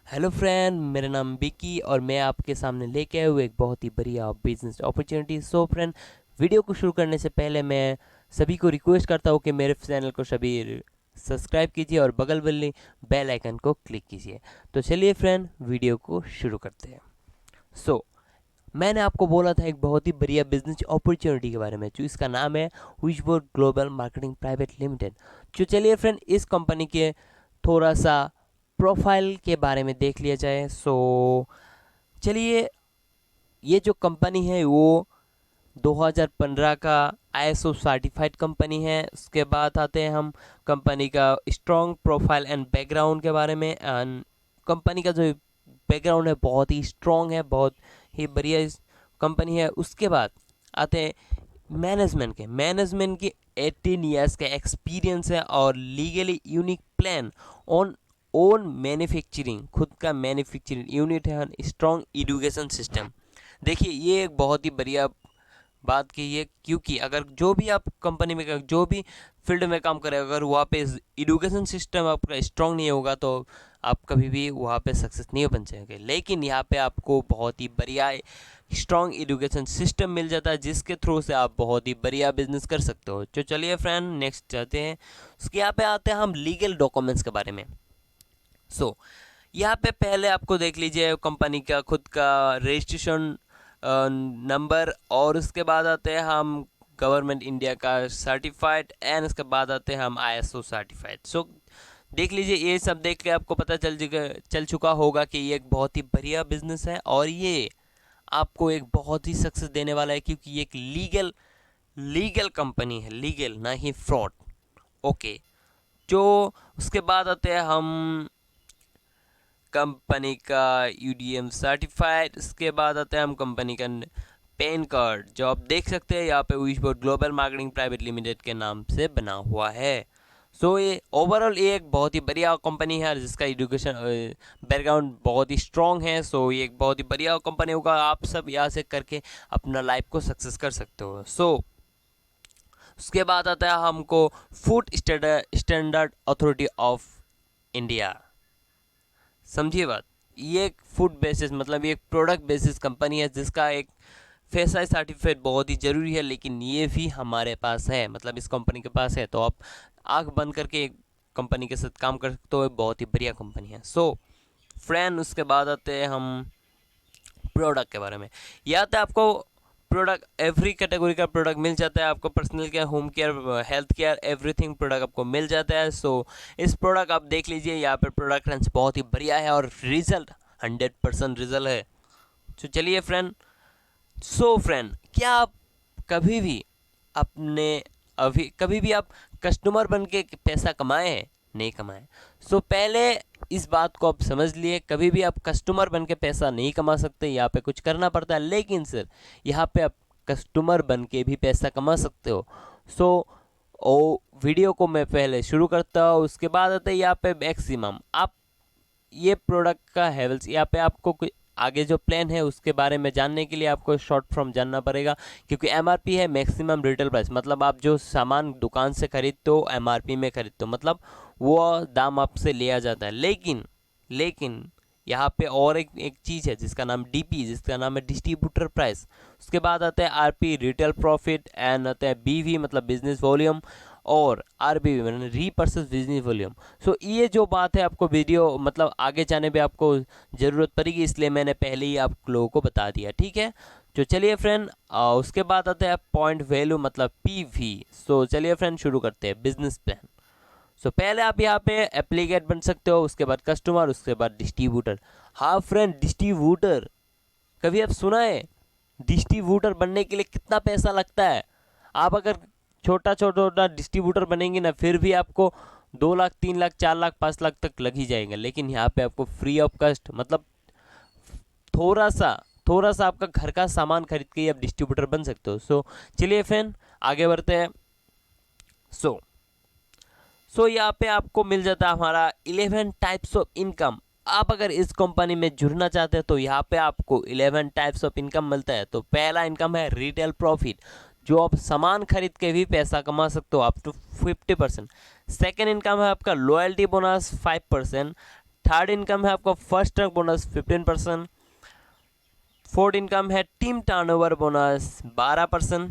Hello friend, मेरा नाम बिकी और मैं आपके सामने लेके आया हूँ एक बहुत ही बढ़िया business opportunity. So friend, video को शुरू करने से पहले मैं सभी को रिक्वेस्ट करता हूँ कि मेरे चैनल को सभी सब्सक्राइब कीजिए और बगल वाली बेल आइकन को क्लिक कीजिए। तो चलिए फ्रेंड, वीडियो को शुरू करते हैं। सो मैंने आपको बोला था एक बहुत ही बढ़िया बिजनेस अपॉर्चुनिटी के बारे में, जो इसका नाम है विशबोर्ड ग्लोबल मार्केटिंग प्राइवेट लिमिटेड। तो चलिए फ्रेंड, इस कंपनी के थोड़ा सा प्रोफाइल के बारे में देख लिया जाए। चलिए, ये जो कंपनी है वो 2015 का आईएसओ सर्टिफाइड कंपनी है। उसके बाद आते हैं हम कंपनी का स्ट्रॉन्ग प्रोफाइल एंड बैकग्राउंड के बारे में। एंड कंपनी का जो बैकग्राउंड है बहुत ही स्ट्रॉन्ग है, बहुत ही बढ़िया कंपनी है। उसके बाद आते हैं मैनेजमेंट की 18 ईयर्स का एक्सपीरियंस है और legally unique plan on own manufacturing, खुद का मैन्युफैक्चरिंग यूनिट है, स्ट्रॉन्ग एजुकेशन सिस्टम। देखिए, ये एक बहुत ही बढ़िया बात की है, क्योंकि अगर जो भी आप कंपनी में जो भी फील्ड में काम करें, अगर वहाँ पे एजुकेशन सिस्टम आपका स्ट्रांग नहीं होगा तो आप कभी भी वहाँ पे सक्सेस नहीं बन जाएंगे। लेकिन यहाँ पे आपको बहुत ही बढ़िया स्ट्रॉन्ग एजुकेशन सिस्टम मिल जाता है, जिसके थ्रू से आप बहुत ही बढ़िया बिजनेस कर सकते हो। तो चलिए फ्रेंड, नेक्स्ट जाते हैं। उसके यहाँ पे आते हैं हम लीगल डॉक्यूमेंट्स के बारे में। यहाँ पे पहले आपको देख लीजिए कंपनी का खुद का रजिस्ट्रेशन नंबर, और उसके बाद आते हैं हम गवर्नमेंट इंडिया का सर्टिफाइड, एंड उसके बाद आते हैं हम आईएसओ सर्टिफाइड। देख लीजिए, ये सब देख के आपको पता चल चुका होगा कि ये एक बहुत ही बढ़िया बिजनेस है और ये आपको एक बहुत ही सक्सेस देने वाला है, क्योंकि ये एक लीगल कंपनी है, लीगल ना ही फ्रॉड। ओके, जो उसके बाद आते हैं हम कंपनी का यूडीएम सर्टिफाइड। इसके बाद आते हैं हम कंपनी का पैन कार्ड, जो आप देख सकते हैं यहाँ पे विशबोर्ड ग्लोबल मार्केटिंग प्राइवेट लिमिटेड के नाम से बना हुआ है। ये ओवरऑल ये एक बहुत ही बढ़िया कंपनी है जिसका एजुकेशन बैकग्राउंड बहुत ही स्ट्रॉन्ग है। ये एक बहुत ही बढ़िया कंपनी होगा, आप सब यहाँ से करके अपना लाइफ को सक्सेस कर सकते हो। उसके बाद आता है हमको food standard authority of India. समझिए बात, ये एक फूड बेसिस मतलब ये एक प्रोडक्ट बेसिस कंपनी है, जिसका एक फेसआई सर्टिफिकेट बहुत ही ज़रूरी है, लेकिन ये भी हमारे पास है, मतलब इस कंपनी के पास है। तो आप आंख बंद करके एक कंपनी के साथ काम कर सकते हो, बहुत ही बढ़िया कंपनी है। फ्रेंड, उसके बाद आते हैं हम प्रोडक्ट के बारे में। या तो आपको प्रोडक्ट एवरी कैटेगरी का प्रोडक्ट मिल जाता है, आपको personal care, home care, health care, everything product आपको मिल जाता है। इस प्रोडक्ट आप देख लीजिए, यहाँ पर प्रोडक्ट रेंज बहुत ही बढ़िया है और रिजल्ट 100% रिजल्ट है। चलिए फ्रेंड, फ्रेंड, क्या आप कभी भी अपने कभी भी आप कस्टमर बन के पैसा कमाए हैं? नहीं कमाए। पहले इस बात को आप समझ लिए, कभी भी आप कस्टमर बन के पैसा नहीं कमा सकते, यहाँ पे कुछ करना पड़ता है। लेकिन सर, यहाँ पे आप कस्टमर बन के भी पैसा कमा सकते हो। ओ वीडियो को मैं पहले शुरू करता हूँ, उसके बाद आता है यहाँ पे मैक्सिमम। आप ये प्रोडक्ट का हैवल्स, यहाँ पे आपको आगे जो प्लान है उसके बारे में जानने के लिए आपको शॉर्ट फॉर्म जानना पड़ेगा, क्योंकि एमआरपी है मैक्सिमम रिटेल प्राइस, मतलब आप जो सामान दुकान से खरीदते हो एमआरपी में खरीदते हो, मतलब वो दाम आपसे लिया जाता है। लेकिन यहाँ पे और एक चीज़ है जिसका नाम डीपी, जिसका नाम है डिस्ट्रीब्यूटर प्राइस। उसके बाद आता है आरपी रिटेल प्रॉफिट, एंड आता है बीवी मतलब बिजनेस वॉल्यूम, और आरबीवी मतलब रीपर्सेस बिजनेस वॉल्यूम। ये जो बात है आपको वीडियो मतलब आगे जाने पे आपको ज़रूरत पड़ेगी, इसलिए मैंने पहले ही आप लोगों को बता दिया, ठीक है। चलिए फ्रेंड, उसके बाद आता है पॉइंट वैल्यू मतलब पीवी। चलिए फ्रेंड, शुरू करते हैं बिजनेस प्लान। पहले आप यहाँ पे एप्लीकेट बन सकते हो, उसके बाद कस्टमर, उसके बाद डिस्ट्रीब्यूटर। हाँ फ्रेंड, डिस्ट्रीब्यूटर कभी आप सुना है? डिस्ट्रीब्यूटर बनने के लिए कितना पैसा लगता है? आप अगर छोटा छोटा डिस्ट्रीब्यूटर बनेंगे ना, फिर भी आपको 2 लाख, 3 लाख, 4 लाख, 5 लाख तक लग ही जाएंगे। लेकिन यहाँ पे आपको फ्री ऑफ कॉस्ट, मतलब थोड़ा सा आपका घर का सामान खरीद के आप डिस्ट्रीब्यूटर बन सकते हो। चलिए फ्रेंड, आगे बढ़ते हैं। यहाँ पे आपको मिल जाता है हमारा 11 टाइप्स ऑफ इनकम। आप अगर इस कंपनी में जुड़ना चाहते हैं तो यहाँ पे आपको 11 टाइप्स ऑफ इनकम मिलता है। तो पहला इनकम है रिटेल प्रॉफिट, जो आप सामान खरीद के भी पैसा कमा सकते हो अप टू 50%। सेकेंड इनकम है आपका लॉयल्टी बोनस 5%। थर्ड इनकम है आपका first truck bonus 15%। Fourth income है टीम टर्नओवर बोनस 12%।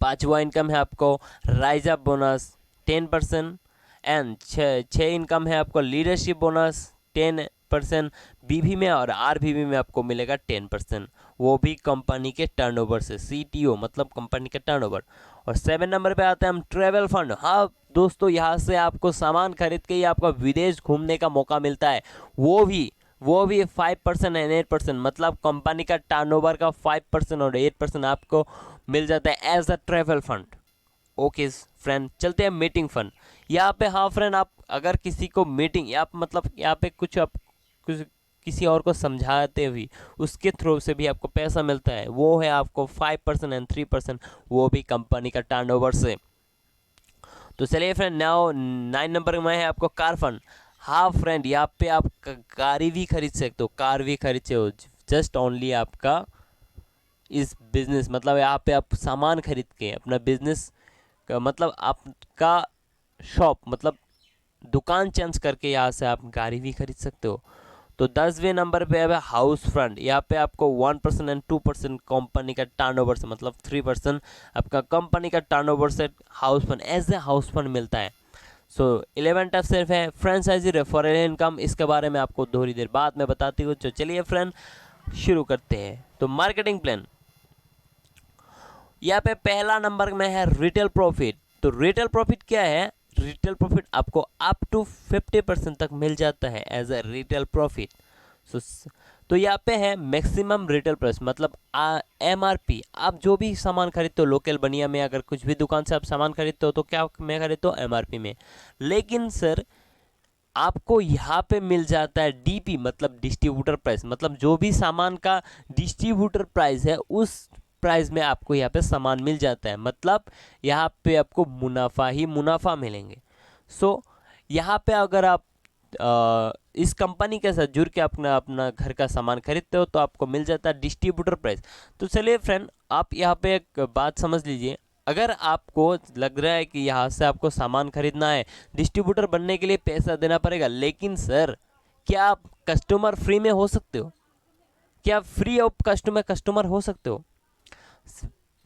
पांचवा इनकम है आपको राइज अप बोनस 10%। एंड छः इनकम है आपको लीडरशिप बोनस 10%। बीवी में और आरबीवी में आपको मिलेगा 10%, वो भी कंपनी के टर्नओवर से, सीटीओ मतलब कंपनी का टर्नओवर। और 7 नंबर पे आते हैं हम ट्रैवल फंड। हाँ दोस्तों, यहाँ से आपको सामान खरीद के ही आपका विदेश घूमने का मौका मिलता है, वो भी 5% एंड 8%, मतलब कंपनी का टर्नओवर का 5% और 8% आपको मिल जाता है as a travel fund. Okay friend, चलते हैं मीटिंग फंड। यहाँ पे हाँ फ्रेंड, आप अगर किसी को मीटिंग या मतलब यहाँ पे कुछ किसी और को समझाते हुए उसके थ्रू से भी आपको पैसा मिलता है, वो है आपको 5% एंड 3%, वो भी कंपनी का टर्नओवर से। तो चलिए फ्रेंड, नाउ 9 नंबर में है आपको कार फंड। हाँ फ्रेंड, यहाँ पे आप गाड़ी भी खरीद सकते हो, कार भी खरीद सकते हो, जस्ट ओनली आपका इस बिजनेस, मतलब यहाँ पे आप सामान खरीद के अपना बिजनेस का मतलब आपका शॉप मतलब दुकान चेंज करके यहाँ से आप गाड़ी भी खरीद सकते हो। तो 10वें नंबर पे है हाउस फंड। यहाँ पे आपको 1% एंड 2% कंपनी का टर्नओवर से, मतलब 3% आपका कंपनी का टर्नओवर से house fund as a house fund मिलता है। सो 11 टफ सिर्फ है फ्रेंचाइजी रेफरल इनकम, इसके बारे में आपको थोड़ी देर बाद में बताती हूँ। तो चलिए फ्रेंड शुरू करते हैं। तो मार्केटिंग प्लान, यहाँ पे पहला नंबर में है रिटेल प्रॉफिट। तो रिटेल प्रॉफिट क्या है? रिटेल प्रॉफिट आपको अप टू 50% तक मिल जाता है एज अ रिटेल प्रॉफिट। तो यहाँ पे है मैक्सिमम रिटेल प्राइस, मतलब एमआरपी। आप जो भी सामान खरीदते हो लोकल बनिया में, अगर कुछ भी दुकान से आप सामान खरीदते हो तो क्या मैं खरीदता हूँ एमआरपी में। लेकिन सर आपको यहाँ पे मिल जाता है डीपी, मतलब डिस्ट्रीब्यूटर प्राइस, मतलब जो भी सामान का डिस्ट्रीब्यूटर प्राइस है उस प्राइस में आपको यहाँ पे सामान मिल जाता है, मतलब यहाँ पे आपको मुनाफा ही मुनाफा मिलेंगे। सो यहाँ पे अगर आप इस कंपनी के साथ जुड़ के अपना अपना घर का सामान खरीदते हो तो आपको मिल जाता है डिस्ट्रीब्यूटर प्राइस। तो चलिए फ्रेंड, आप यहाँ पे एक बात समझ लीजिए, अगर आपको लग रहा है कि यहाँ से आपको सामान खरीदना है, डिस्ट्रीब्यूटर बनने के लिए पैसा देना पड़ेगा, लेकिन सर क्या आप कस्टमर फ्री में हो सकते हो? क्या फ्री ऑफ कस्टमर हो सकते हो?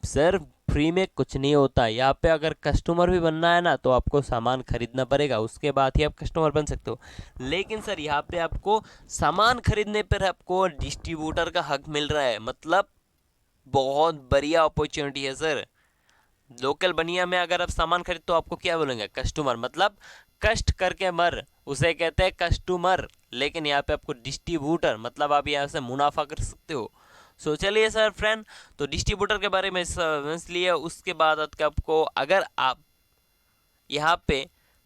सर फ्री में कुछ नहीं होता। यहाँ पे अगर कस्टमर भी बनना है ना तो आपको सामान खरीदना पड़ेगा, उसके बाद ही आप कस्टमर बन सकते हो। लेकिन सर यहाँ पे आपको सामान खरीदने पर आपको डिस्ट्रीब्यूटर का हक मिल रहा है, मतलब बहुत बढ़िया अपॉर्चुनिटी है सर। लोकल बनिया में अगर आप सामान खरीद तो आपको क्या बोलेंगे? कस्टमर, मतलब कष्ट करके मर, उसे कहते हैं कस्टमर। लेकिन यहाँ पे आपको डिस्ट्रीब्यूटर, मतलब आप यहाँ से मुनाफा कर सकते हो। सो चलिए सर फ्रेंड, तो डिस्ट्रीब्यूटर के बारे में समझ लिए। उसके बाद आपको अगर आप यहाँ पे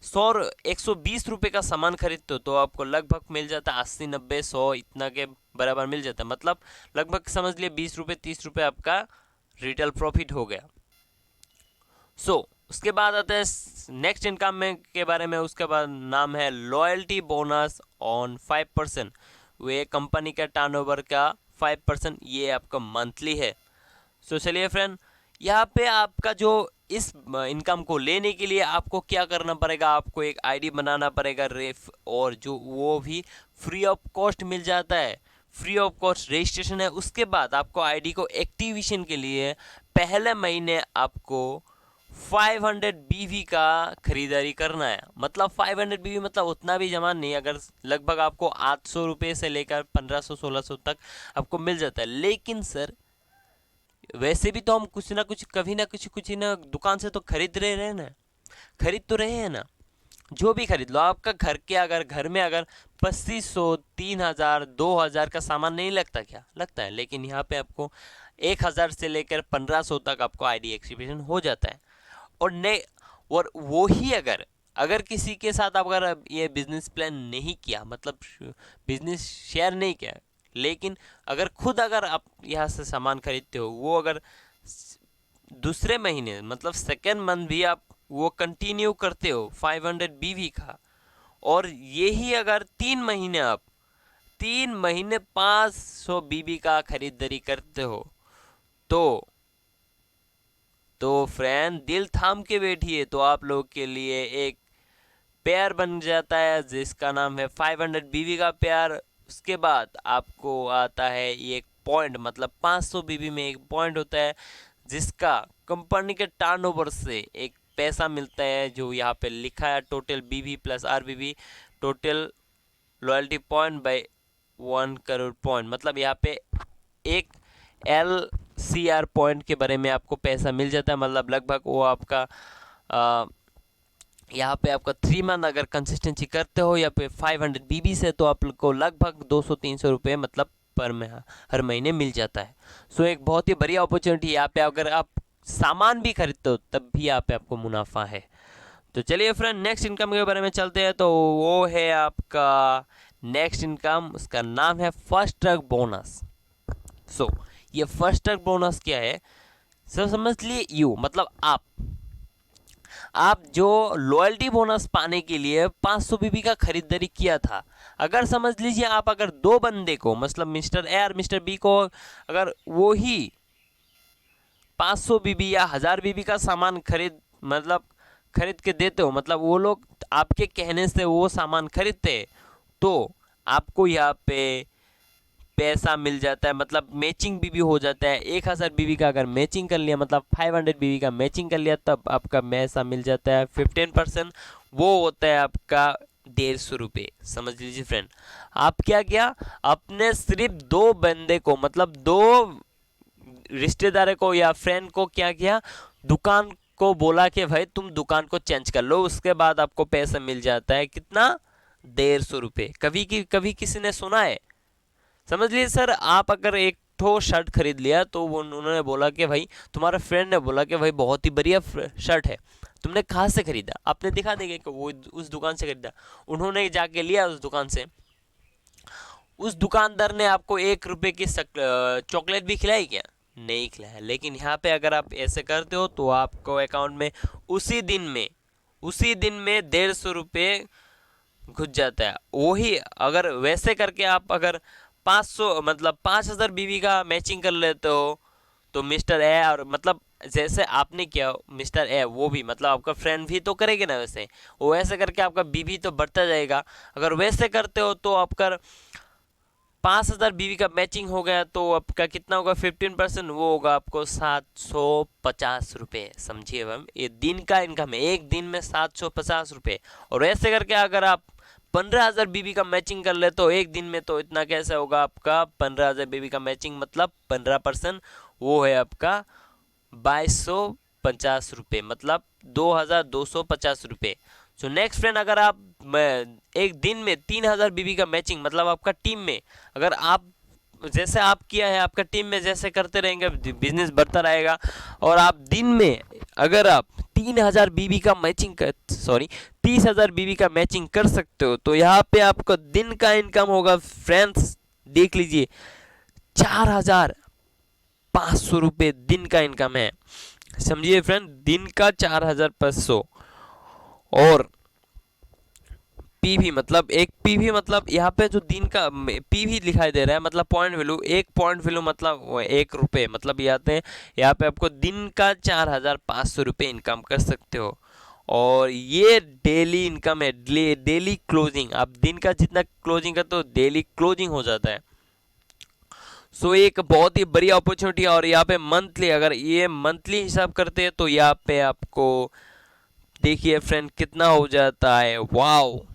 120 रुपये का सामान खरीदते हो तो आपको लगभग मिल जाता है 80 90 100 इतना के बराबर मिल जाता है, मतलब लगभग समझ लिए 20 रुपये 30 रुपये आपका रिटेल प्रॉफिट हो गया। उसके बाद आते हैं नेक्स्ट इनकम में के बारे में। उसके बाद नाम है loyalty bonus on 5%। Way company का टर्नओवर का 5%, ये आपका मंथली है। चलिए फ्रेंड, यहाँ पे आपका जो इस इनकम को लेने के लिए आपको क्या करना पड़ेगा? आपको एक आईडी बनाना पड़ेगा रेफ, और जो वो भी फ्री ऑफ कॉस्ट मिल जाता है, फ्री ऑफ कॉस्ट रजिस्ट्रेशन है। उसके बाद आपको आईडी को एक्टिवेशन के लिए पहले महीने आपको 500 बीवी का खरीदारी करना है, मतलब 500 बीवी मतलब उतना भी जमा नहीं, अगर लगभग आपको 800 रुपये से लेकर 1500 1600 तक आपको मिल जाता है। लेकिन सर वैसे भी तो हम कुछ ना कुछ कभी ना कुछ ना दुकान से तो खरीद रहे हैं ना, खरीद तो रहे हैं ना। जो भी खरीद लो, आपका घर में अगर 2500 3000 2000 का सामान नहीं लगता, क्या लगता है? लेकिन यहाँ पे आपको 1000 से लेकर 1500 तक आपको आईडी एक्टिवेशन हो जाता है। और वो ही अगर किसी के साथ अगर ये बिजनेस प्लान नहीं किया, मतलब बिजनेस शेयर नहीं किया, लेकिन अगर खुद अगर आप यहाँ से सामान खरीदते हो, वो अगर दूसरे महीने मतलब सेकेंड मंथ भी आप वो कंटिन्यू करते हो 500 बीवी का, और यही अगर 3 महीने 500 बीबी का खरीदारी करते हो तो फ्रेंड दिल थाम के बैठिए, तो आप लोग के लिए एक पेयर बन जाता है जिसका नाम है 500 बीबी का पेयर। उसके बाद आपको आता है ये पॉइंट, मतलब 500 बीबी में एक पॉइंट होता है जिसका कंपनी के टर्नओवर से एक पैसा मिलता है, जो यहाँ पे लिखा है total BB plus RBB, total loyalty point by 1 crore point. मतलब यहाँ पे एक LCR पॉइंट के बारे में आपको पैसा मिल जाता है। मतलब लगभग वो आपका यहाँ पे आपका 3 मंथ अगर कंसिस्टेंसी करते हो या पे 500 बीबी से, तो आपको लगभग 200-300 रुपये मतलब हर महीने मिल जाता है। सो एक बहुत ही बढ़िया अपॉर्चुनिटी यहाँ पे, अगर आप सामान भी खरीदते हो तब भी यहाँ पे आपको मुनाफा है। तो चलिए फ्रेंड, नेक्स्ट इनकम के बारे में चलते हैं। तो वो है आपका नेक्स्ट इनकम, उसका नाम है फर्स्ट ट्रक बोनस। सो ये फर्स्ट ट्रक बोनस क्या है, सर समझ लिए मतलब आप जो लॉयल्टी बोनस पाने के लिए 500 बीबी का खरीदारी किया था, अगर समझ लीजिए आप अगर 2 बंदे को, मतलब मिस्टर ए और मिस्टर बी को, अगर वो ही 500 बीबी या 1000 बीबी का सामान खरीद के देते हो, मतलब वो लोग आपके कहने से वो सामान खरीदते, तो आपको यहाँ पे पैसा मिल जाता है। मतलब मैचिंग बीबी हो जाता है। 1000 बीबी का अगर मैचिंग कर लिया, मतलब 500 बीबी का मैचिंग कर लिया, तब आपका पैसा मिल जाता है 15%। वो होता है आपका 150 रुपये। समझ लीजिए फ्रेंड, आप क्या किया, अपने सिर्फ 2 बंदे को, मतलब 2 रिश्तेदार को या फ्रेंड को क्या किया, दुकान को बोला कि भाई तुम दुकान को चेंज कर लो, उसके बाद आपको पैसा मिल जाता है कितना, 150 रुपये। कभी किसी ने सुना है? समझ लीजिए सर, आप अगर एक ठो शर्ट खरीद लिया, तो वो उन्होंने बोला कि भाई, तुम्हारा फ्रेंड ने बोला कि भाई बहुत ही बढ़िया शर्ट है, तुमने कहाँ से खरीदा? आपने दिखा देगा कि वो उस दुकान से खरीदा। उन्होंने जाके लिया उस दुकान से, उस दुकानदार ने आपको 1 रुपये की चॉकलेट भी खिलाई क्या? नहीं खिलाया। लेकिन यहाँ पे अगर आप ऐसे करते हो तो आपको अकाउंट में उसी दिन में 150 रुपये घुस जाता है। वही अगर वैसे करके आप अगर 500 मतलब 5000 बीवी का मैचिंग कर लेते हो, तो मिस्टर ए, और मतलब जैसे आपने किया मिस्टर ए, वो भी मतलब आपका फ्रेंड भी तो करेगा ना, वैसे वो वैसे करके आपका बीवी तो बढ़ता जाएगा। अगर वैसे करते हो तो आपका 5000 बीवी का मैचिंग हो गया, तो आपका कितना होगा, 15%, वो होगा आपको 750 रुपये। समझिए मैम, ये दिन का इनकम है, एक दिन में 750 रुपये। और ऐसे करके अगर आप 15000 बीबी का मैचिंग कर ले तो एक दिन में तो इतना कैसे होगा आपका, 15000 बीबी का मैचिंग मतलब 15%, वो है आपका 2250 रुपये, मतलब 2250 रुपये। सो नेक्स्ट फ्रेंड, अगर आप एक दिन में 3000 बीबी का मैचिंग, मतलब आपका टीम में अगर आप जैसे आप किया है, आपका टीम में जैसे करते रहेंगे, बिजनेस बढ़ता रहेगा। और आप दिन में अगर आप 3000 बीबी का मैचिंग 30,000 बीबी का मैचिंग कर सकते हो, तो यहाँ पे आपको दिन का इनकम होगा फ्रेंड्स, देख लीजिए 4500 रुपये दिन का इनकम है। समझिए फ्रेंड, दिन का 4500। और पीवी मतलब एक पीवी, मतलब यहाँ पे जो दिन का पीवी दिखाई दे रहा है, मतलब पॉइंट वैल्यू, एक पॉइंट वैल्यू मतलब 1 रुपये, मतलब यहाँ पे आपको दिन का 4500 रुपये इनकम कर सकते हो। और ये डेली इनकम है, डेली क्लोजिंग। आप दिन का जितना क्लोजिंग करते हो, डेली क्लोजिंग हो जाता है। सो एक बहुत ही बड़ी अपॉर्चुनिटी है। और यहाँ पे मंथली, अगर ये मंथली हिसाब करते हैं तो यहाँ पे आपको देखिए फ्रेंड कितना हो जाता है, वाओ,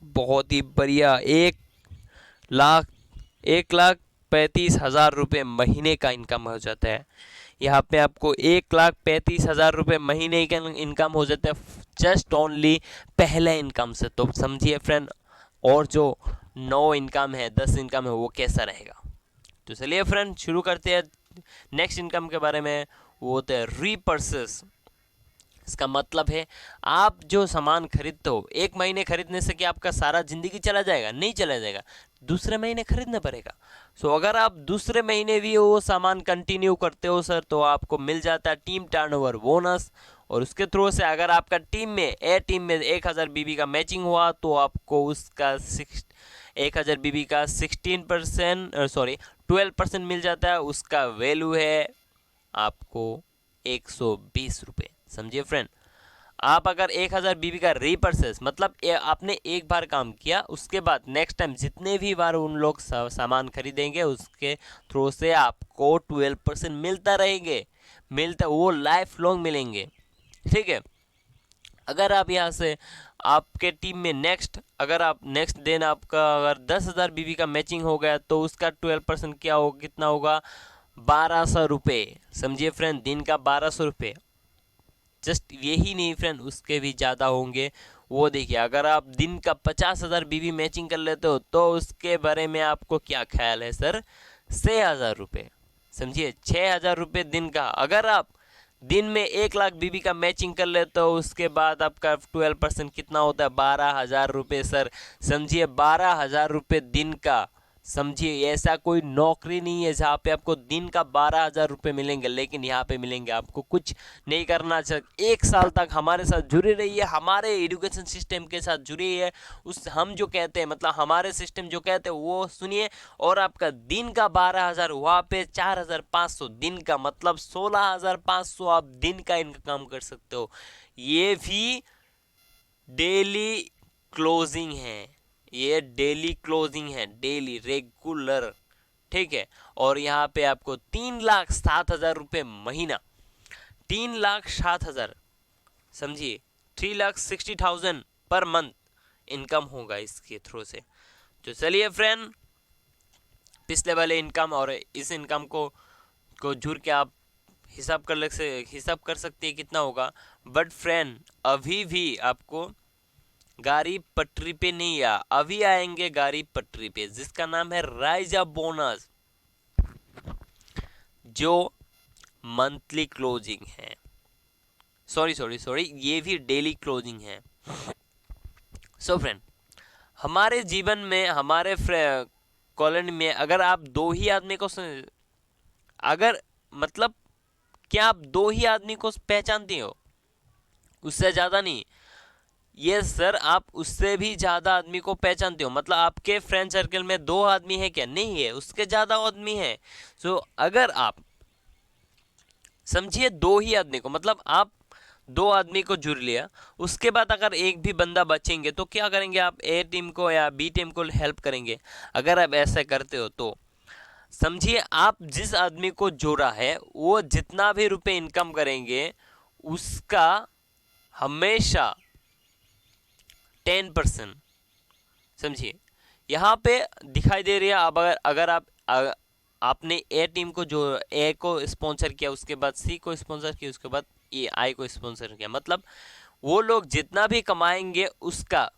बहुत ही बढ़िया, 1,35,000 रुपये महीने का इनकम हो जाता है। यहाँ पे आपको 1,35,000 रुपये महीने का इनकम हो जाता है, जस्ट ओनली पहले इनकम से। तो समझिए फ्रेंड, और जो 9 इनकम है, 10 इनकम है, वो कैसा रहेगा। तो चलिए फ्रेंड, शुरू करते हैं नेक्स्ट इनकम के बारे में। वो होता है रीपर्चेस। इसका मतलब है, आप जो सामान खरीदते हो, एक महीने खरीदने से क्या आपका सारा जिंदगी चला जाएगा? नहीं चला जाएगा, दूसरे महीने खरीदना पड़ेगा। सो अगर आप दूसरे महीने भी वो सामान कंटिन्यू करते हो सर, तो आपको मिल जाता है टीम टर्नओवर बोनस। और उसके थ्रू से अगर आपका टीम में 1000 बीबी का मैचिंग हुआ, तो आपको उसका 1000 बीबी का 12% मिल जाता है। उसका वैल्यू है आपको 120 रुपये। समझिए फ्रेंड, आप अगर 1000 बीबी का रीपर्चेस मतलब आपने एक बार काम किया, उसके बाद नेक्स्ट टाइम जितने भी बार उन लोग सामान खरीदेंगे उसके थ्रू से आपको 12% मिलता रहेंगे, मिलता वो लाइफ लॉन्ग मिलेंगे। ठीक है। अगर आप यहाँ से आपके टीम में अगर आप नेक्स्ट दिन आपका अगर 10,000 बीबी का मैचिंग हो गया तो उसका 12% क्या होगा, कितना होगा, 1200 रुपये। समझिए फ्रेंड, दिन का 1200 रुपये। जस्ट यही नहीं फ्रेंड, उसके भी ज़्यादा होंगे। वो देखिए, अगर आप दिन का 50,000 बीबी मैचिंग कर लेते हो तो उसके बारे में आपको क्या ख्याल है सर, 6,000 रुपये। समझिए, 6,000 रुपये दिन का। अगर आप दिन में 1 लाख बीबी का मैचिंग कर लेते हो उसके बाद आपका 12% कितना होता है, 12,000 रुपये सर। समझिए, 12,000 रुपये दिन का। समझिए, ऐसा कोई नौकरी नहीं है जहाँ पे आपको दिन का 12,000 रुपये मिलेंगे, लेकिन यहाँ पे मिलेंगे। आपको कुछ नहीं करना चाहिए, 1 साल तक हमारे साथ जुड़े रहिए, हमारे एजुकेशन सिस्टम के साथ जुड़िए। हम जो कहते हैं, मतलब हमारे सिस्टम जो कहते हैं वो सुनिए, और आपका दिन का 12,000, वहाँ पे 4,500 दिन का, मतलब 16,500 आप दिन का इनकम कर सकते हो। ये भी डेली क्लोजिंग है, ये डेली क्लोजिंग है, डेली रेगुलर। ठीक है। और यहाँ पे आपको 3,07,000 रुपये महीना, 3,07,000, समझिए 3,60,000 पर मंथ इनकम होगा इसके थ्रू से। तो चलिए फ्रेंड, पिछले वाले इनकम और इस इनकम को जुड़ के आप हिसाब कर सकते हैं कितना होगा। बट फ्रेंड, अभी भी आपको गाड़ी पटरी पे नहीं आ, अभी आएंगे गाड़ी पटरी पे, जिसका नाम है राइज अप बोनस, जो मंथली क्लोजिंग है। सॉरी, ये भी डेली क्लोजिंग है। सो फ्रेंड, हमारे जीवन में, हमारे कॉलोनी में अगर आप दो ही आदमी को अगर मतलब क्या आप दो ही आदमी को पहचानते हो, उससे ज़्यादा नहीं। ये सर, आप उससे भी ज़्यादा आदमी को पहचानते हो, मतलब आपके फ्रेंड सर्कल में 2 आदमी है क्या, नहीं है, उसके ज़्यादा आदमी है। सो अगर आप समझिए 2 ही आदमी को, मतलब आप 2 आदमी को जुड़ लिया, उसके बाद अगर एक भी बंदा बचेंगे तो क्या करेंगे आप, ए टीम को या बी टीम को हेल्प करेंगे। अगर आप ऐसा करते हो तो समझिए, आप जिस आदमी को जोड़ा है वो जितना भी रुपए इनकम करेंगे उसका हमेशा 10%। समझिए, यहाँ पे दिखाई दे रही है। अब अगर आपने ए टीम को, जो ए को स्पॉन्सर किया, उसके बाद सी को स्पॉन्सर किया, उसके बाद ए आई को स्पॉन्सर किया, मतलब वो लोग जितना भी कमाएंगे उसका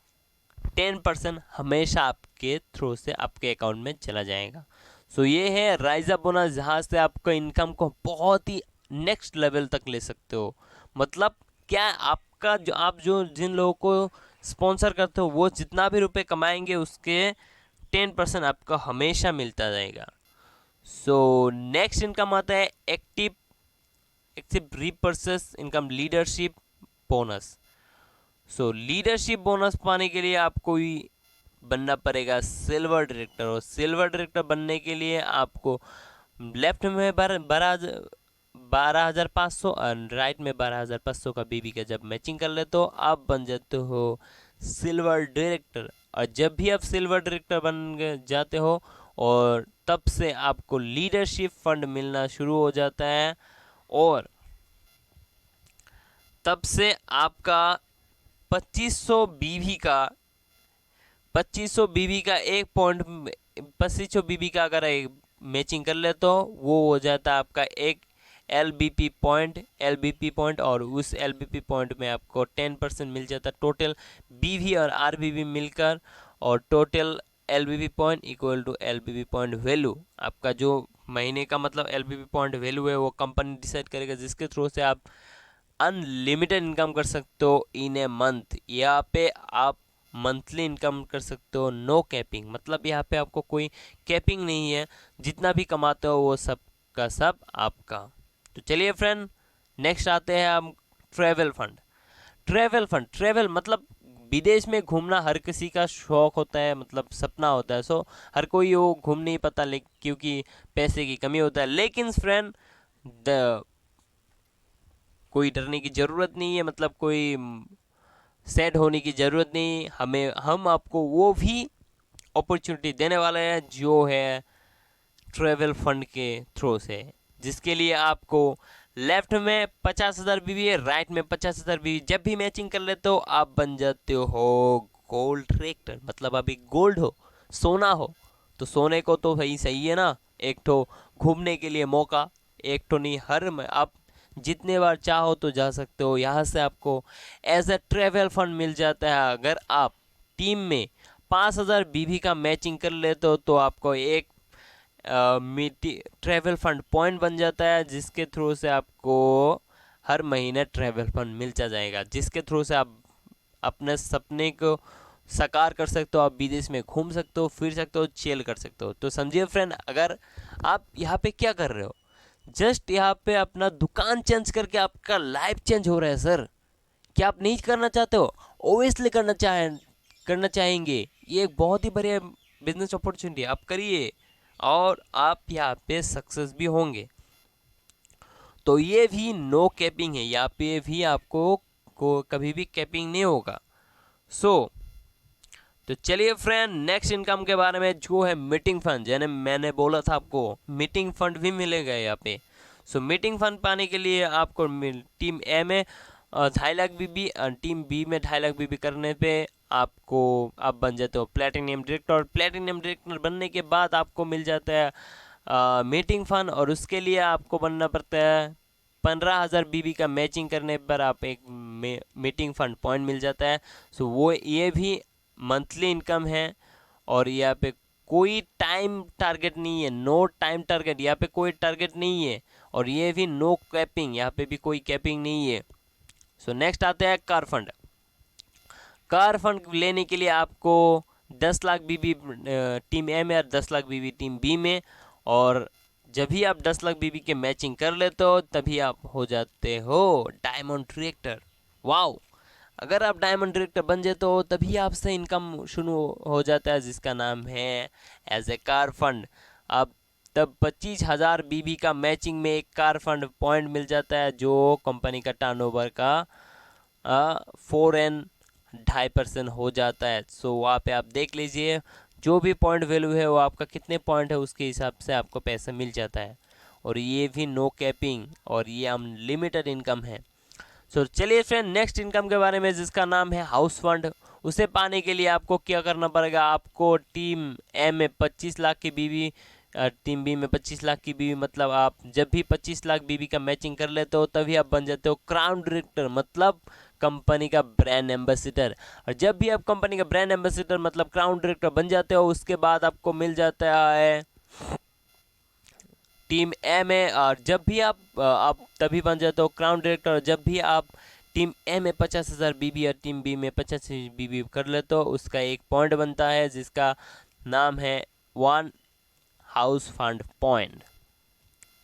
10% हमेशा आपके थ्रू से आपके अकाउंट में चला जाएगा। सो ये है राइज अप बोनस, जहाँ से आपको इनकम को बहुत ही नेक्स्ट लेवल तक ले सकते हो। मतलब क्या, आपका जो जिन लोगों को स्पॉन्सर करते हो वो जितना भी रुपए कमाएंगे उसके 10% आपको हमेशा मिलता जाएगा। सो नेक्स्ट इनकम आता है active repurchase income, leadership bonus. सो लीडरशिप बोनस पाने के लिए आपको ही बनना पड़ेगा सिल्वर डायरेक्टर, और सिल्वर डायरेक्टर बनने के लिए आपको लेफ्ट में 12,500 और राइट में 12,500 का बीबी का जब मैचिंग कर ले तो आप बन जाते हो सिल्वर डायरेक्टर। और जब भी आप सिल्वर डायरेक्टर बन जाते हो, और तब से आपको लीडरशिप फंड मिलना शुरू हो जाता है, और तब से आपका 2500 बीवी का 2500 बीबी का अगर मैचिंग कर ले तो वो हो जाता है आपका एक LBP पॉइंट, और उस LBP पॉइंट में आपको 10% मिल जाता है टोटल BV और RBB मिलकर, और total LBP point equal to LBP point value. आपका जो महीने का मतलब LBP पॉइंट वैल्यू है वो कंपनी डिसाइड करेगा, जिसके थ्रू से आप अनलिमिटेड इनकम कर सकते हो इन ए मंथ। यहाँ पे आप मंथली इनकम कर सकते हो, नो कैपिंग, मतलब यहाँ पे आपको कोई कैपिंग नहीं है, जितना भी कमाते हो वो सब का सब आपका। तो चलिए फ्रेंड, नेक्स्ट आते हैं हम ट्रैवल फंड। ट्रैवल मतलब विदेश में घूमना हर किसी का शौक होता है, मतलब सपना होता है। सो हर कोई वो घूम नहीं पाता, क्योंकि पैसे की कमी होता है। लेकिन फ्रेंड, द कोई डरने की ज़रूरत नहीं है, मतलब कोई सैड होने की ज़रूरत नहीं। हम आपको वो भी अपॉर्चुनिटी देने वाले हैं जो है ट्रैवल फंड के थ्रू से, जिसके लिए आपको लेफ्ट में 50,000 बीबी है, राइट में 50,000 बीबी। जब भी मैचिंग कर लेते हो आप बन जाते हो गोल्ड ट्रैक्टर, मतलब अभी गोल्ड हो, सोना हो। तो सोने को तो भाई सही है ना, एक तो घूमने के लिए मौका, एक तो नहीं, आप जितने बार चाहो तो जा सकते हो। यहाँ से आपको एज ए ट्रैवल फंड मिल जाता है। अगर आप टीम में 5,000 बीबी का मैचिंग कर लेते हो तो आपको एक ट्रैवल फंड पॉइंट बन जाता है, जिसके थ्रू से आपको हर महीने ट्रैवल फंड मिलता जाएगा, जिसके थ्रू से आप अपने सपने को साकार कर सकते हो। आप विदेश में घूम सकते हो, फिर सकते हो, चिल कर सकते हो। तो समझिए फ्रेंड, अगर आप यहाँ पे क्या कर रहे हो, जस्ट यहाँ पे अपना दुकान चेंज करके आपका लाइफ चेंज हो रहा है सर। क्या आप नहीं करना चाहते हो? ओबियसली करना चाहेंगे। ये एक बहुत ही बढ़िया बिजनेस अपॉर्चुनिटी, आप करिए और आप यहाँ पे सक्सेस भी होंगे। तो ये भी नो कैपिंग है, यहाँ पे भी आपको कभी भी कैपिंग नहीं होगा। तो चलिए फ्रेंड, नेक्स्ट इनकम के बारे में जो है मीटिंग फंड, यानी मैंने बोला था आपको मीटिंग फंड भी मिलेगा यहाँ पे। मीटिंग फंड पाने के लिए आपको टीम ए में 2.5 लाख बीबी, टीम बी में 2.5 लाख बीबी करने पे आप बन जाते हो प्लेटिनियम डायरेक्टर। और प्लेटिनियम डायरेक्टर बनने के बाद आपको मिल जाता है मीटिंग फंड, और उसके लिए आपको बनना पड़ता है 15,000 बीबी का मैचिंग करने पर आप एक मीटिंग फंड पॉइंट मिल जाता है। वो ये भी मंथली इनकम है, और यहाँ पे कोई टाइम टारगेट नहीं है, नो टाइम टारगेट, यहाँ पे कोई टारगेट नहीं है। और ये भी नो कैपिंग, यहाँ पे भी कोई कैपिंग नहीं है। नेक्स्ट आते हैं कार फंड। कार फंड लेने के लिए आपको 10 लाख बीबी टीम ए में और 10 लाख बीबी टीम बी में, और जब भी आप 10 लाख बीबी के मैचिंग कर लेते हो तभी आप हो जाते हो डायमंड डायरेक्टर। वाओ! अगर आप डायमंड डायरेक्टर बन जाते हो तभी आपसे इनकम शुरू हो जाता है, जिसका नाम है एज ए कार फंड। आप तब 25,000 बीबी का मैचिंग में एक कार फंड पॉइंट मिल जाता है, जो कंपनी का टर्नओवर का 4.5% हो जाता है। वहाँ पे आप देख लीजिए, जो भी पॉइंट वैल्यू है वो आपका कितने पॉइंट है उसके हिसाब से आपको पैसा मिल जाता है। और ये भी नो कैपिंग, और ये अनलिमिटेड इनकम है। चलिए फ्रेंड, नेक्स्ट इनकम के बारे में, जिसका नाम है हाउस फंड। उसे पाने के लिए आपको क्या करना पड़ेगा, आपको टीम ए में 25 लाख की बीवी, टीम बी में 25 लाख की बीवी, मतलब आप जब भी 25 लाख बीवी का मैचिंग कर लेते हो तभी आप बन जाते हो क्राउन डायरेक्टर, मतलब कंपनी का ब्रांड एम्बेसडर। और जब भी आप कंपनी का ब्रांड एम्बेसडर मतलब क्राउन डायरेक्टर बन जाते हो, उसके बाद आपको मिल जाता है टीम ए में। और जब भी आप तभी बन जाते हो क्राउन डायरेक्टर जब भी आप टीम ए में 50,000 बीबी और टीम बी में 50,000 बीबी कर लेते हो, उसका एक पॉइंट बनता है जिसका नाम है 1 हाउस फंड पॉइंट।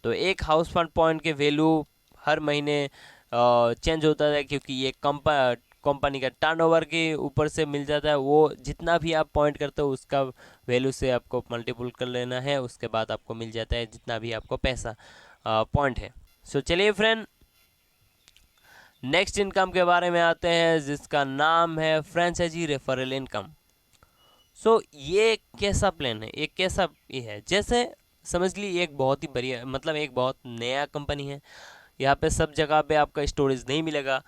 तो एक हाउस फंड पॉइंट के वैल्यू हर महीने चेंज होता है, क्योंकि ये कंपनी का टर्नओवर के ऊपर से मिल जाता है। वो जितना भी आप पॉइंट करते हो उसका वैल्यू से आपको मल्टीपल कर लेना है, उसके बाद आपको मिल जाता है जितना भी आपको पैसा पॉइंट है। चलिए फ्रेंड, नेक्स्ट इनकम के बारे में आते हैं, जिसका नाम है फ्रेंचाइजी रेफरल इनकम। ये कैसा प्लान है, ये कैसा ये है, जैसे समझ ली एक बहुत ही बढ़िया, मतलब एक बहुत नया कंपनी है। यहाँ पे सब जगह पे आपका स्टोरेज नहीं मिलेगा।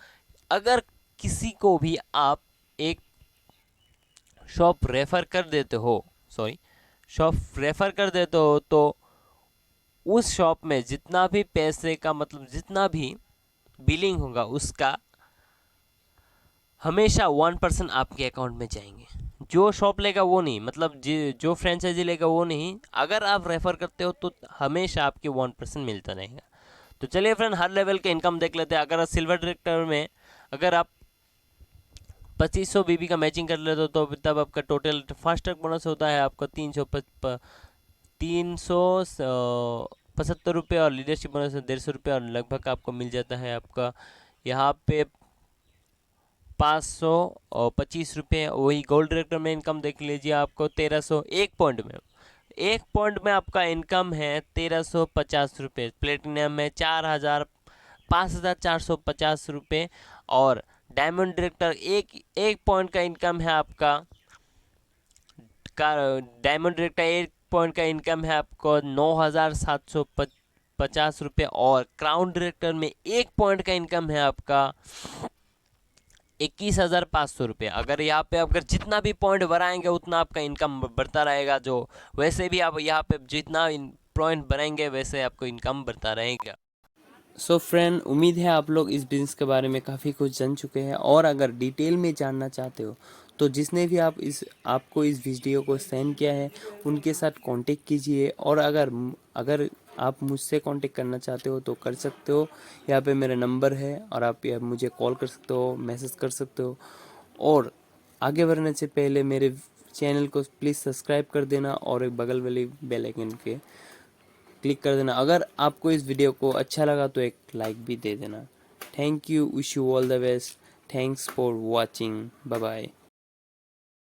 अगर किसी को भी आप एक शॉप रेफर कर देते हो, तो उस शॉप में जितना भी पैसे का, मतलब जितना भी बिलिंग होगा उसका हमेशा 1% आपके अकाउंट में जाएंगे। जो शॉप लेगा वो नहीं, मतलब जो फ्रेंचाइजी लेगा वो नहीं, अगर आप रेफर करते हो तो हमेशा आपके 1% मिलता रहेगा। तो चलिए फ्रेंड, हर लेवल के इनकम देख लेते हैं। अगर सिल्वर डायरेक्टर में अगर आप 2500 बीबी का मैचिंग कर लेते हो तो तब आपका टोटल फास्ट ट्रैक बोनस होता है आपका 375 रुपये, और लीडरशिप बोनस 150 रुपये, और लगभग आपको मिल जाता है आपका यहाँ पे 525 रुपये। वही गोल्ड डायरेक्टर में इनकम देख लीजिए, आपको 1300 एक पॉइंट में आपका इनकम है 1350 रुपये। प्लेटिनियम में 5,450 और डायमंड डायरेक्टर एक पॉइंट का इनकम है आपका का डायमंड डायरेक्टर 1 पॉइंट का इनकम है आपको 9,750 रुपये और क्राउन डायरेक्टर में 1 पॉइंट का इनकम है आपका 21,500 रुपये। अगर यहाँ पे अगर जितना भी पॉइंट बढ़ाएंगे उतना आपका इनकम बढ़ता रहेगा। जो वैसे भी आप यहाँ पे जितना पॉइंट बढ़ाएंगे वैसे आपको इनकम बढ़ता रहेगा। सो फ्रेंड, उम्मीद है आप लोग इस बिज़नेस के बारे में काफ़ी कुछ जान चुके हैं और अगर डिटेल में जानना चाहते हो तो जिसने भी आपको इस वीडियो को सेंड किया है उनके साथ कांटेक्ट कीजिए। और अगर आप मुझसे कांटेक्ट करना चाहते हो तो कर सकते हो। यहाँ पे मेरा नंबर है और आप मुझे कॉल कर सकते हो, मैसेज कर सकते हो। और आगे बढ़ने से पहले मेरे चैनल को प्लीज़ सब्सक्राइब कर देना और एक बगल वाली बेल आइकन के क्लिक कर देना। अगर आपको इस वीडियो को अच्छा लगा तो एक लाइक भी दे देना। Thank you, wish you all the best, thanks for watching, bye bye.